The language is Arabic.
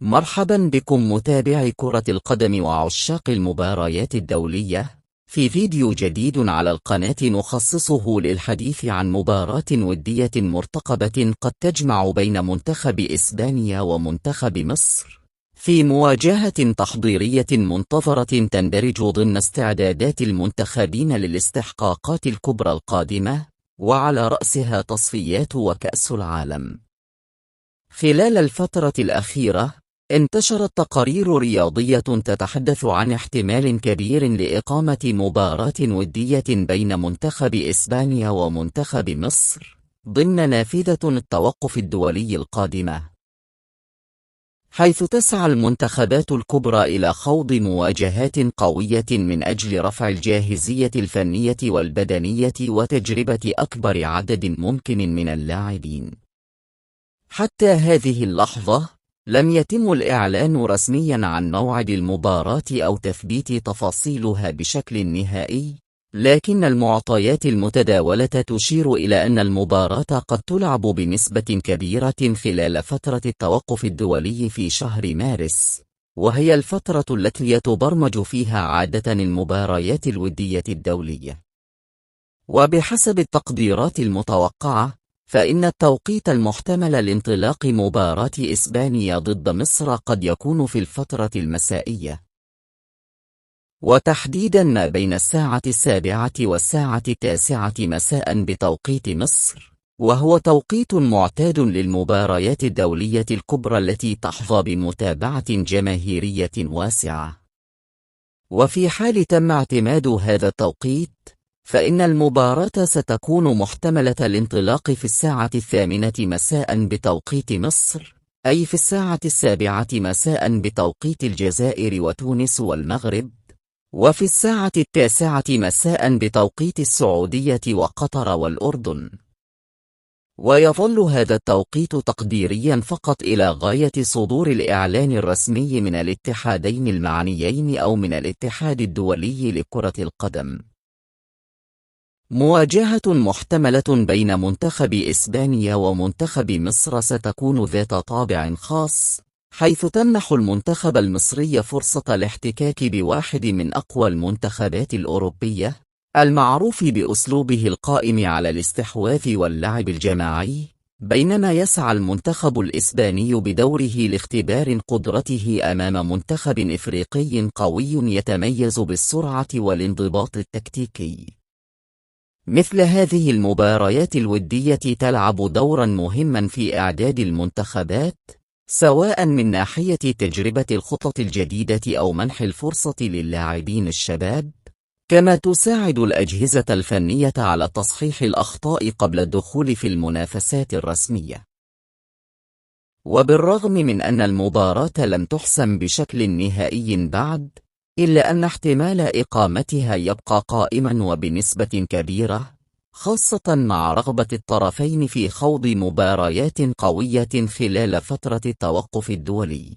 مرحبا بكم متابعي كرة القدم وعشاق المباريات الدولية، في فيديو جديد على القناة نخصصه للحديث عن مباراة ودية مرتقبة قد تجمع بين منتخب إسبانيا ومنتخب مصر، في مواجهة تحضيرية منتظرة تندرج ضمن استعدادات المنتخبين للاستحقاقات الكبرى القادمة، وعلى رأسها تصفيات وكأس العالم. خلال الفترة الأخيرة انتشرت تقارير رياضية تتحدث عن احتمال كبير لإقامة مباراة ودية بين منتخب إسبانيا ومنتخب مصر ضمن نافذة التوقف الدولي القادمة، حيث تسعى المنتخبات الكبرى إلى خوض مواجهات قوية من أجل رفع الجاهزية الفنية والبدنية وتجربة أكبر عدد ممكن من اللاعبين. حتى هذه اللحظة لم يتم الإعلان رسميا عن موعد المباراة أو تثبيت تفاصيلها بشكل نهائي، لكن المعطيات المتداولة تشير إلى أن المباراة قد تلعب بنسبة كبيرة خلال فترة التوقف الدولي في شهر مارس، وهي الفترة التي يتبرمج فيها عادة المباريات الودية الدولية. وبحسب التقديرات المتوقعة، فإن التوقيت المحتمل لانطلاق مباراة إسبانيا ضد مصر قد يكون في الفترة المسائية، وتحديدا ما بين الساعة 7 والساعة 9 مساء بتوقيت مصر، وهو توقيت معتاد للمباريات الدولية الكبرى التي تحظى بمتابعة جماهيرية واسعة. وفي حال تم اعتماد هذا التوقيت، فإن المباراة ستكون محتملة الانطلاق في الساعة 8 مساء بتوقيت مصر، أي في الساعة 7 مساء بتوقيت الجزائر وتونس والمغرب، وفي الساعة 9 مساء بتوقيت السعودية وقطر والأردن. ويظل هذا التوقيت تقديريا فقط إلى غاية صدور الإعلان الرسمي من الاتحادين المعنيين أو من الاتحاد الدولي لكرة القدم. مواجهة محتملة بين منتخب إسبانيا ومنتخب مصر ستكون ذات طابع خاص، حيث تمنح المنتخب المصري فرصة الاحتكاك بواحد من أقوى المنتخبات الأوروبية، المعروف بأسلوبه القائم على الاستحواذ واللعب الجماعي، بينما يسعى المنتخب الإسباني بدوره لاختبار قدرته أمام منتخب إفريقي قوي يتميز بالسرعة والانضباط التكتيكي. مثل هذه المباريات الودية تلعب دورا مهما في إعداد المنتخبات، سواء من ناحية تجربة الخطط الجديدة أو منح الفرصة للاعبين الشباب، كما تساعد الأجهزة الفنية على تصحيح الأخطاء قبل الدخول في المنافسات الرسمية. وبالرغم من أن المباراة لم تحسم بشكل نهائي بعد، إلا أن احتمال إقامتها يبقى قائما وبنسبة كبيرة، خاصة مع رغبة الطرفين في خوض مباريات قوية خلال فترة التوقف الدولي.